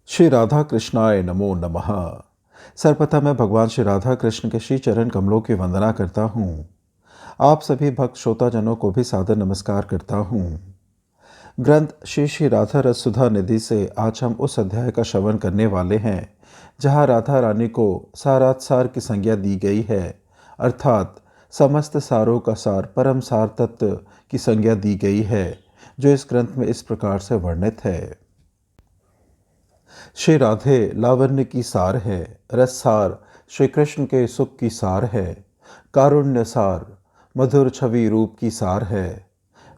श्री राधा कृष्णाय नमो नमः। सर्वप्रथम मैं भगवान श्री राधा कृष्ण के श्री चरण कमलों की वंदना करता हूँ। आप सभी भक्त श्रोताजनों को भी सादर नमस्कार करता हूँ। ग्रंथ श्री श्री राधा रस सुधा निधि से आज हम उस अध्याय का श्रवण करने वाले हैं जहाँ राधा रानी को सारात सार की संज्ञा दी गई है, अर्थात समस्त सारों का सार परम सार तत्व की संज्ञा दी गई है, जो इस ग्रंथ में इस प्रकार से वर्णित है। श्री राधे लावण्य की सार है, रस सार श्री कृष्ण के सुख की सार है, कारुण्य सार मधुर छवि रूप की सार है,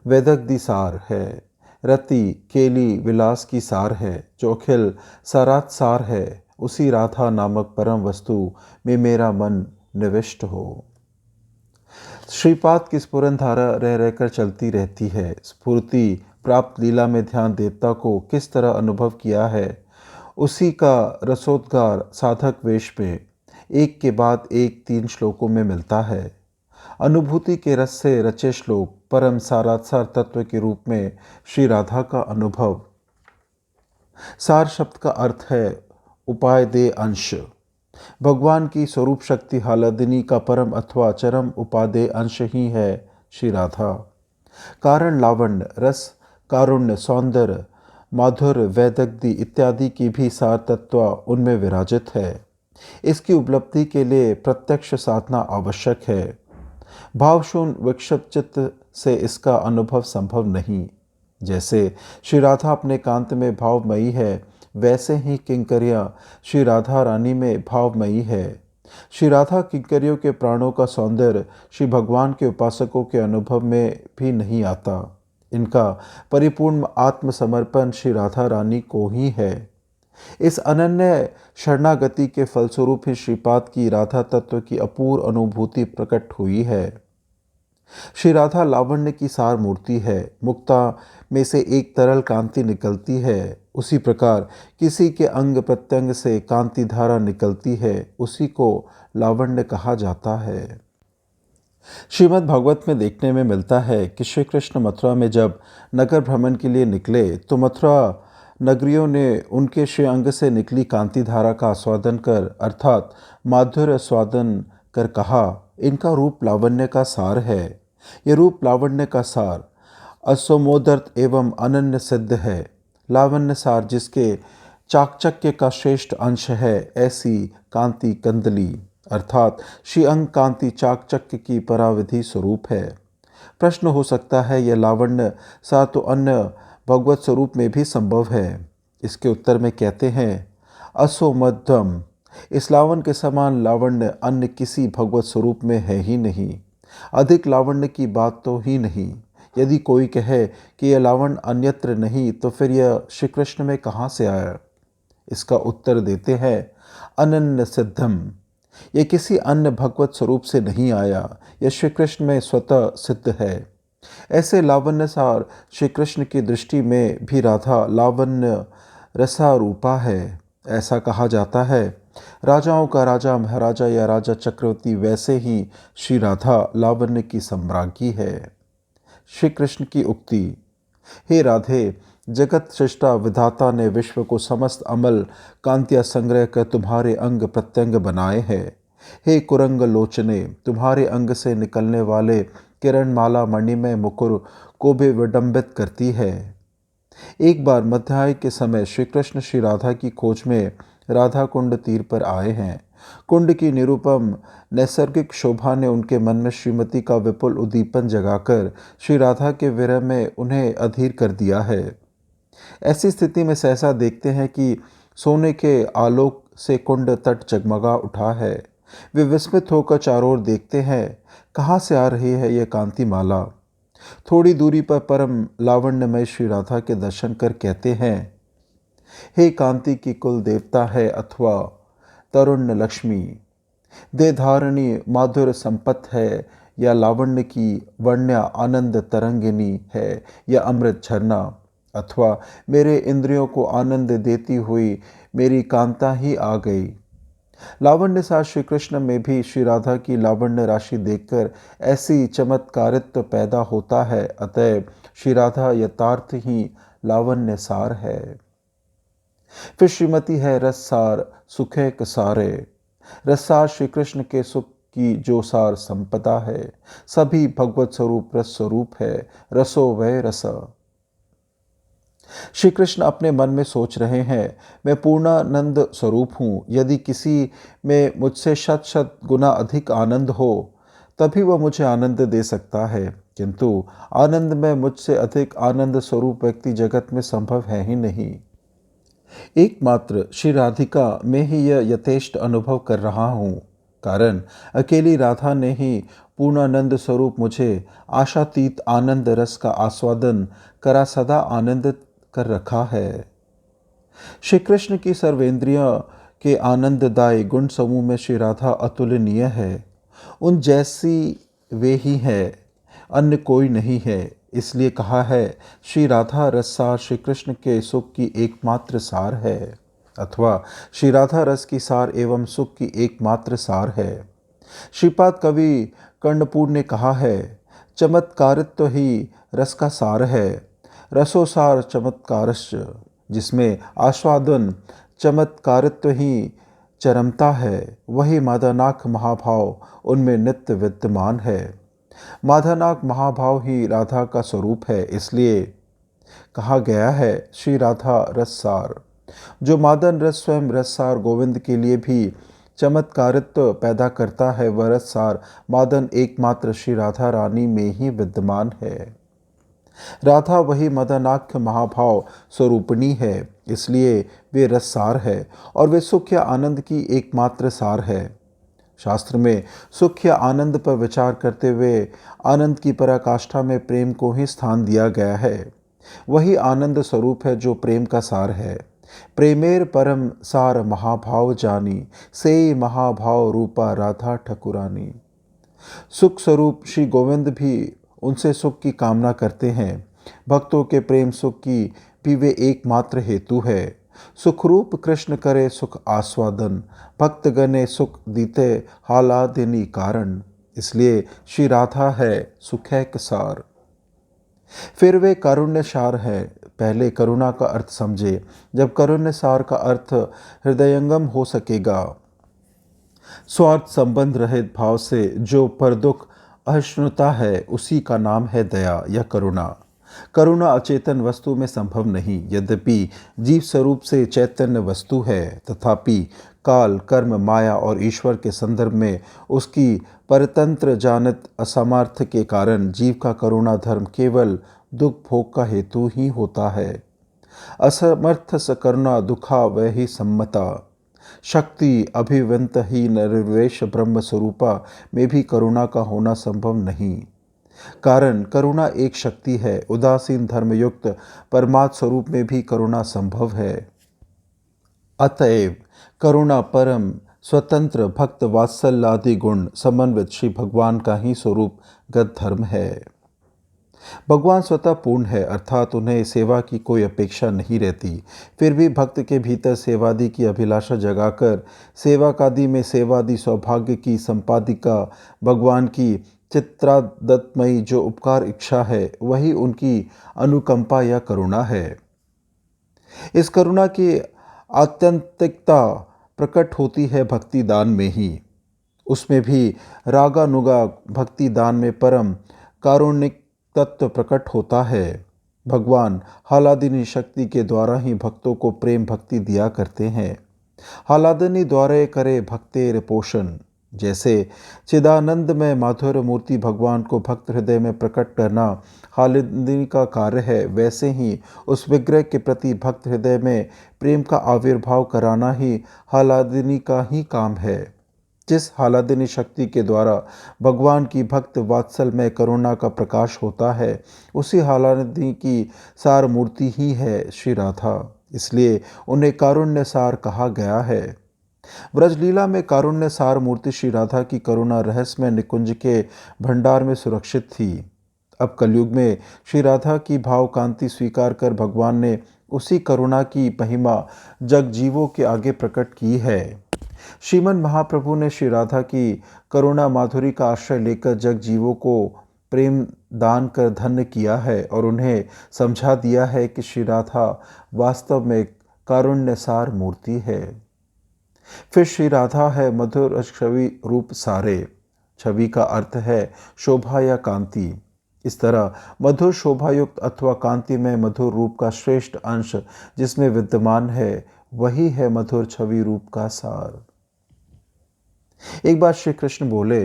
वेदग्धि सार है, रति केली विलास की सार है, जो अखिल सारात सार है। उसी राधा नामक परम वस्तु में मेरा मन निविष्ट हो। श्रीपाद की स्फुरन धारा रह रहकर चलती रहती है। स्फूर्ति प्राप्त लीला में ध्यान देवता को किस तरह अनुभव किया है, उसी का रसोद्गार साधक वेश में एक के बाद एक 3 श्लोकों में मिलता है। अनुभूति के रस से रचे श्लोक परम सारासार तत्व के रूप में श्री राधा का अनुभव। सार शब्द का अर्थ है उपाय दे अंश। भगवान की स्वरूप शक्ति हालादिनी का परम अथवा चरम उपादेय अंश ही है श्री राधा। कारण लावण्य, रस, कारुण्य, सौंदर्य, माधुर्य, वैदग्धि इत्यादि की भी सार तत्व उनमें विराजित है। इसकी उपलब्धि के लिए प्रत्यक्ष साधना आवश्यक है। भावशून्य विक्षिप्त चित्त से इसका अनुभव संभव नहीं। जैसे श्री राधा अपने कांत में भावमयी है, वैसे ही किंकरियाँ श्री राधा रानी में भावमयी है। श्री राधा किंकरियों के प्राणों का सौंदर्य श्री भगवान के उपासकों के अनुभव में भी नहीं आता। इनका परिपूर्ण आत्मसमर्पण श्री राधा रानी को ही है। इस अनन्य शरणागति के फलस्वरूप ही श्रीपाद की राधा तत्व की अपूर्व अनुभूति प्रकट हुई है। श्री राधा लावण्य की सार मूर्ति है। मुक्ता में से एक तरल कांति निकलती है, उसी प्रकार किसी के अंग प्रत्यंग से कांति धारा निकलती है, उसी को लावण्य कहा जाता है। श्रीमद् भागवत में देखने में मिलता है कि श्री कृष्ण मथुरा में जब नगर भ्रमण के लिए निकले तो मथुरा नगरियों ने उनके श्री अंग से निकली कांति धारा का आस्वादन कर, अर्थात माधुर्य स्वादन कर कहा, इनका रूप लावण्य का सार है। ये रूप लावण्य का सार असमोदर्थ एवं अनन्य सिद्ध है। लावण्य सार जिसके चाकचक्य का श्रेष्ठ अंश है, ऐसी कांति कंदली अर्थात श्री अंग कांति चाकचक्य की पराविधि स्वरूप है। प्रश्न हो सकता है, यह लावण्य सार तो अन्य भगवत स्वरूप में भी संभव है। इसके उत्तर में कहते हैं, असो मध्यम, इस लावण्य के समान लावण्य अन्य किसी भगवत स्वरूप में है ही नहीं। अधिक लावण्य की बात तो ही नहीं। यदि कोई कहे कि यह लावण्य अन्यत्र नहीं, तो फिर यह श्री कृष्ण में कहाँ से आया? इसका उत्तर देते हैं, अनन्य सिद्धम, यह किसी अन्य भगवत स्वरूप से नहीं आया, यह श्री कृष्ण में स्वतः सिद्ध है। ऐसे लावण्य सार श्री कृष्ण की दृष्टि में भी राधा लावण्य रसारूपा है। ऐसा कहा जाता है, राजाओं का राजा महाराजा या राजा चक्रवर्ती, वैसे ही श्री राधा लावण्य की सम्राज्ञी है। श्री कृष्ण की उक्ति, हे राधे, जगत सृष्टा विधाता ने विश्व को समस्त अमल कांतिया संग्रह कर तुम्हारे अंग प्रत्यंग बनाए हैं। हे कुरंग लोचने, तुम्हारे अंग से निकलने वाले किरण माला मणिमय मुकुर को भी विडंबित करती है। एक बार मध्याह्न के समय श्री कृष्ण श्री राधा की खोज में राधा कुंड तीर पर आए हैं। कुंड की निरुपम नैसर्गिक शोभा ने उनके मन में श्रीमती का विपुल उद्दीपन जगाकर श्री राधा के विरह में उन्हें अधीर कर दिया है। ऐसी स्थिति में सहसा देखते हैं कि सोने के आलोक से कुंड तट जगमगा उठा है। वे विस्मित होकर चारों ओर देखते हैं, कहाँ से आ रही है यह कांति माला। थोड़ी दूरी पर परम लावण्यमय श्री राधा के दर्शन कर कहते हैं, हे कांति की कुल देवता है अथवा तरुण्य लक्ष्मी, दे धारणी माधुर्य संपत है, या लावण्य की वर्ण्या आनंद तरंगिनी है, या अमृत झरना, अथवा मेरे इंद्रियों को आनंद देती हुई मेरी कांता ही आ गई। लावण्य सार श्री कृष्ण में भी श्री राधा की लावण्य राशि देखकर ऐसी चमत्कारित्व पैदा होता है। अतएव श्री राधा यथार्थ ही लावण्य सार है। फिर श्रीमती है रससार सुखे कसारे। रससार श्री कृष्ण के सुख की जो सार संपदा है, सभी भगवत स्वरूप रस स्वरूप है, रसो वै रस। श्री कृष्ण अपने मन में सोच रहे हैं, मैं पूर्णानंद स्वरूप हूँ। यदि किसी में मुझसे शत शत गुना अधिक आनंद हो तभी वह मुझे आनंद दे सकता है, किंतु आनंद में मुझसे अधिक आनंद स्वरूप व्यक्ति जगत में संभव है ही नहीं। एकमात्र श्री राधिका में ही यह यथेष्ट अनुभव कर रहा हूँ, कारण अकेली राधा ने ही पूर्णानंद स्वरूप मुझे आशातीत आनंद रस का आस्वादन करा सदा आनंदित कर रखा है। श्री कृष्ण की सर्वेंद्रिय के आनंददायी गुण समूह में श्री राधा अतुलनीय है। उन जैसी वे ही है, अन्य कोई नहीं है। इसलिए कहा है, श्री राधा रससार श्री कृष्ण के सुख की एकमात्र सार है, अथवा श्री राधा रस की सार एवं सुख की एकमात्र सार है। श्रीपाद कवि कर्णपूर ने कहा है, चमत्कारित्व ही रस का सार है, रसोसार चमत्कारश्च। जिसमें आस्वादन चमत्कारित्व ही चरमता है, वही मादानाक महाभाव उनमें नित्य विद्यमान है। मादानाक महाभाव ही राधा का स्वरूप है। इसलिए कहा गया है, श्री राधा रससार। जो मादन रस स्वयं रससार गोविंद के लिए भी चमत्कारित्व पैदा करता है, वह रससार मादन एकमात्र श्री राधा रानी में ही विद्यमान है। राधा वही मदनाख्य महाभाव स्वरूपिणी है, इसलिए वे रससार है और वे सुख या आनंद की एकमात्र सार है। शास्त्र में सुख या आनंद पर विचार करते हुए आनंद की पराकाष्ठा में प्रेम को ही स्थान दिया गया है। वही आनंद स्वरूप है जो प्रेम का सार है। प्रेमेर परम सार महाभाव जानी, से महाभाव रूपा राधा ठकुरानी। सुख स्वरूप श्री गोविंद भी उनसे सुख की कामना करते हैं। भक्तों के प्रेम सुख की भी वे एकमात्र हेतु है। सुखरूप कृष्ण करे सुख आस्वादन, भक्त गणे सुख दीते हालादिनी कारण। इसलिए श्री राधा है सुखैक सार। फिर वे कारुण्य सार है। पहले करुणा का अर्थ समझे, जब कारुण्य सार का अर्थ हृदयंगम हो सकेगा। स्वार्थ संबंध रहित भाव से जो पर दुख अहिष्णुता है, उसी का नाम है दया या करुणा। करुणा अचेतन वस्तु में संभव नहीं, यद्यपि जीव स्वरूप से चैतन्य वस्तु है, तथापि काल कर्म माया और ईश्वर के संदर्भ में उसकी परतंत्र जानत असामर्थ्य के कारण जीव का करुणा धर्म केवल दुख भोग का हेतु ही होता है। असमर्थ स करुणा दुखा वह ही सम्मता। शक्ति अभिव्यंत ही निर्वेश ब्रह्म स्वरूपा में भी करुणा का होना संभव नहीं, कारण करुणा एक शक्ति है। उदासीन धर्मयुक्त परमात्म स्वरूप में भी करुणा संभव है। अतएव करुणा परम स्वतंत्र भक्त वात्सल्यादि गुण समन्वित श्री भगवान का ही स्वरूप गत धर्म है। भगवान स्वतः पूर्ण है, अर्थात उन्हें सेवा की कोई अपेक्षा नहीं रहती। फिर भी भक्त के भीतर सेवादि की अभिलाषा जगाकर सेवाकादि में सेवादि सौभाग्य की संपादिका भगवान की चित्रादत्तमयी जो उपकार इच्छा है, वही उनकी अनुकंपा या करुणा है। इस करुणा की आत्यंतिकता प्रकट होती है भक्ति दान में ही। उसमें भी रागानुगा भक्ति दान में परम कारुणिक तत्व प्रकट होता है। भगवान हालादिनी शक्ति के द्वारा ही भक्तों को प्रेम भक्ति दिया करते हैं। हालादिनी द्वारे करे भक्तेर पोषण। जैसे चिदानंद में माधुर्य मूर्ति भगवान को भक्त हृदय में प्रकट करना हालादिनी का कार्य है, वैसे ही उस विग्रह के प्रति भक्त हृदय में प्रेम का आविर्भाव कराना ही हालादिनी का ही काम है। जिस हालादिनी शक्ति के द्वारा भगवान की भक्त वात्सल में करुणा का प्रकाश होता है, उसी हालादिनी की सार मूर्ति ही है श्री राधा। इसलिए उन्हें कारुण्य सार कहा गया है। ब्रजलीला में कारुण्य सार मूर्ति श्री राधा की करुणा रहस्यमय निकुंज के भंडार में सुरक्षित थी। अब कलयुग में श्री राधा की भाव कांति स्वीकार कर भगवान ने उसी करुणा की महिमा जग जीवों के आगे प्रकट की है। श्रीमन महाप्रभु ने श्री राधा की करुणा माधुरी का आश्रय लेकर जग जीवों को प्रेम दान कर धन्य किया है और उन्हें समझा दिया है कि श्री राधा वास्तव में कारुण्यसार मूर्ति है। फिर श्री राधा है मधुर छवि रूप सारे। छवि का अर्थ है शोभा या कांति। इस तरह मधुर शोभायुक्त अथवा कांति में मधुर रूप का श्रेष्ठ अंश जिसमें विद्यमान है वही है मधुर छवि रूप का सार। एक बार श्री कृष्ण बोले,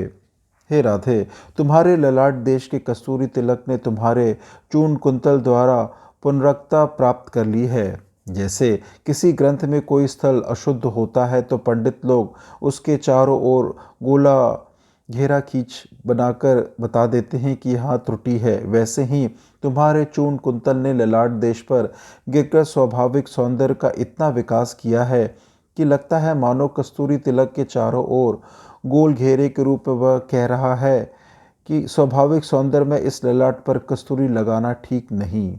हे राधे, तुम्हारे ललाट देश के कस्तूरी तिलक ने तुम्हारे चूर्ण कुंतल द्वारा पुनरक्ता प्राप्त कर ली है। जैसे किसी ग्रंथ में कोई स्थल अशुद्ध होता है तो पंडित लोग उसके चारों ओर गोला घेरा खींच बनाकर बता देते हैं कि यहाँ त्रुटि है, वैसे ही तुम्हारे चूर्ण कुंतल ने ललाट देश पर गिरकर स्वाभाविक सौंदर्य का इतना विकास किया है कि लगता है मानो कस्तूरी तिलक के चारों ओर गोल घेरे के रूप में वह कह रहा है कि स्वाभाविक सौंदर्य में इस ललाट पर कस्तूरी लगाना ठीक नहीं।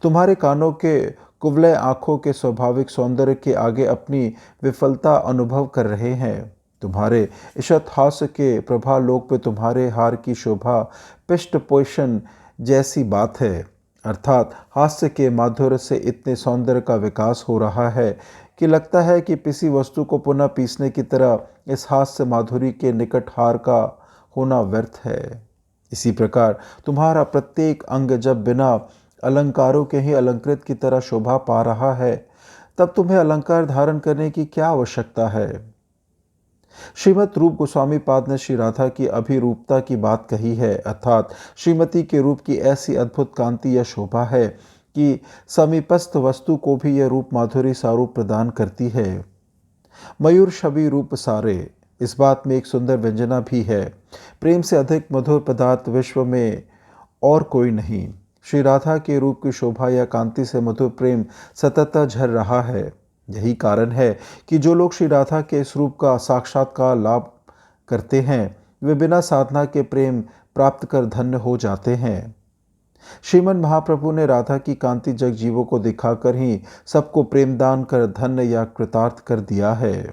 तुम्हारे कानों के कुवलय आंखों के स्वाभाविक सौंदर्य के आगे अपनी विफलता अनुभव कर रहे हैं। तुम्हारे ईषत हास्य के प्रभालोक पे तुम्हारे हार की शोभा पृष्ठ पोषण जैसी बात है, अर्थात हास्य के माधुर्य से इतने सौंदर्य का विकास हो रहा है कि लगता है कि किसी वस्तु को पुनः पीसने की तरह इस हास्य माधुरी के निकट हार का होना व्यर्थ है। इसी प्रकार तुम्हारा प्रत्येक अंग जब बिना अलंकारों के ही अलंकृत की तरह शोभा पा रहा है, तब तुम्हें अलंकार धारण करने की क्या आवश्यकता है। श्रीमद् रूप गोस्वामी पाद ने श्री राधा की अभिरूपता की बात कही है, अर्थात श्रीमती के रूप की ऐसी अद्भुत कांति या शोभा है कि समीपस्थ वस्तु को भी यह रूप माधुरी सारूप प्रदान करती है। मयूर छवि रूप सारे, इस बात में एक सुंदर व्यंजना भी है। प्रेम से अधिक मधुर पदार्थ विश्व में और कोई नहीं। श्री राधा के रूप की शोभा या कांति से मधुर प्रेम सतत झर रहा है। यही कारण है कि जो लोग श्री राधा के इस रूप का साक्षात्कार लाभ करते हैं वे बिना साधना के प्रेम प्राप्त कर धन्य हो जाते हैं। श्रीमन महाप्रभु ने राधा की कांति जग जीवों को दिखाकर ही सबको प्रेमदान कर धन्य या कृतार्थ कर दिया है।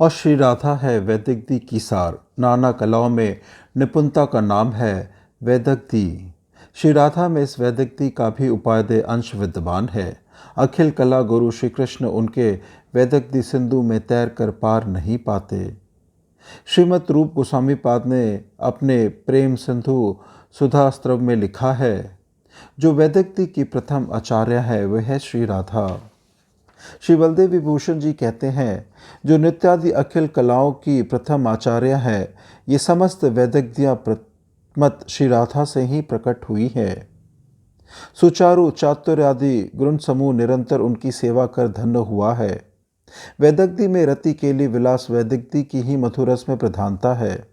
और श्री राधा है वैदग्धी की सार। नाना कलाओं में निपुणता का नाम है वैदग्धी। श्री राधा में इस वैदग्धी का भी उपादेय अंश विद्यमान है। अखिल कला गुरु श्री कृष्ण उनके वैदग्धी सिंधु में तैर कर पार नहीं पाते। श्रीमद् रूप गोस्वामी पाद ने अपने प्रेम सिंधु सुधास्त्रव में लिखा है, जो वैदग्धी की प्रथम आचार्य है वह है श्री राधा। श्री बलदेव विभूषण जी कहते हैं, जो नित्यादि अखिल कलाओं की प्रथम आचार्य है, ये समस्त वैदग्धियाँ मत श्री राधा से ही प्रकट हुई है। सुचारु चातुर्य आदि गुण समूह निरंतर उनकी सेवा कर धन्य हुआ है। वैदग्धी में रति केली विलास वैदग्धी की ही मधुरस में प्रधानता है।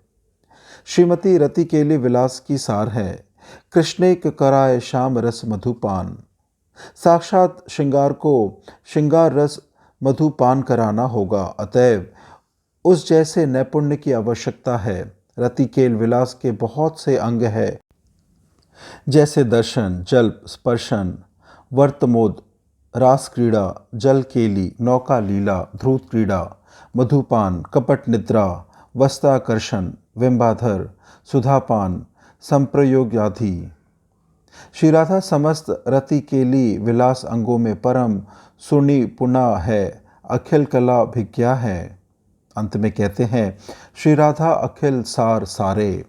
श्रीमती रति केली विलास की सार है। कृष्णेक कराय श्याम रस मधुपान। साक्षात श्रृंगार को श्रृंगार रस मधुपान कराना होगा, अतएव उस जैसे नैपुण्य की आवश्यकता है। रति केल विलास के बहुत से अंग है, जैसे दर्शन, जल्प, स्पर्शन, वर्तमोद, रास क्रीड़ा, जल केली, नौका लीला, ध्रुत क्रीड़ा, मधुपान, कपट निद्रा, वस्त्राकर्षण, बिंबाधर, सुधापान, संप्रयोग आदि। श्री राधा समस्त रति केली विलास अंगों में परम सुनि पुना है, अखिल कला भिज्ञा है। अंत में कहते हैं, श्री राधा अखिल सार सारे।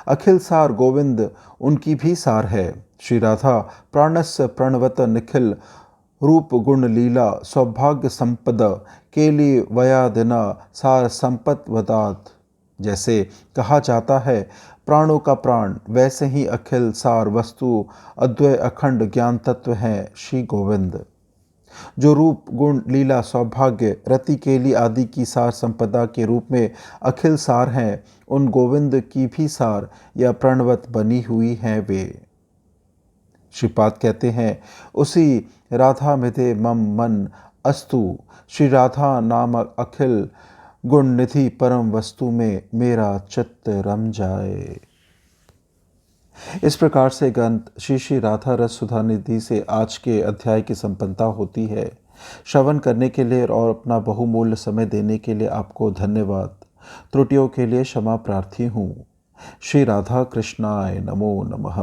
अखिल सार गोविंद उनकी भी सार है। श्री राधा प्राणस्य प्रणवत निखिल रूप गुण लीला सौभाग्य संपद केली वयादिना सार संपत वदात। जैसे कहा जाता है प्राणों का प्राण, वैसे ही अखिल सार वस्तु अद्वय अखंड ज्ञान तत्व हैं श्री गोविंद। जो रूप गुण लीला सौभाग्य रति केली आदि की सार संपदा के रूप में अखिल सार हैं, उन गोविंद की भी सार या प्रणवत बनी हुई हैं वे। श्रीपाद कहते हैं, उसी राधा मिधे मम मन अस्तु। श्री राधा नामक अखिल गुण निधि परम वस्तु में मेरा चित्त रम जाए। इस प्रकार से ग्रंथ श्री श्री राधा रस सुधा निधि से आज के अध्याय की संपन्नता होती है। श्रवण करने के लिए और अपना बहुमूल्य समय देने के लिए आपको धन्यवाद। त्रुटियों के लिए क्षमा प्रार्थी हूँ। श्री राधा कृष्णाय नमो नमः।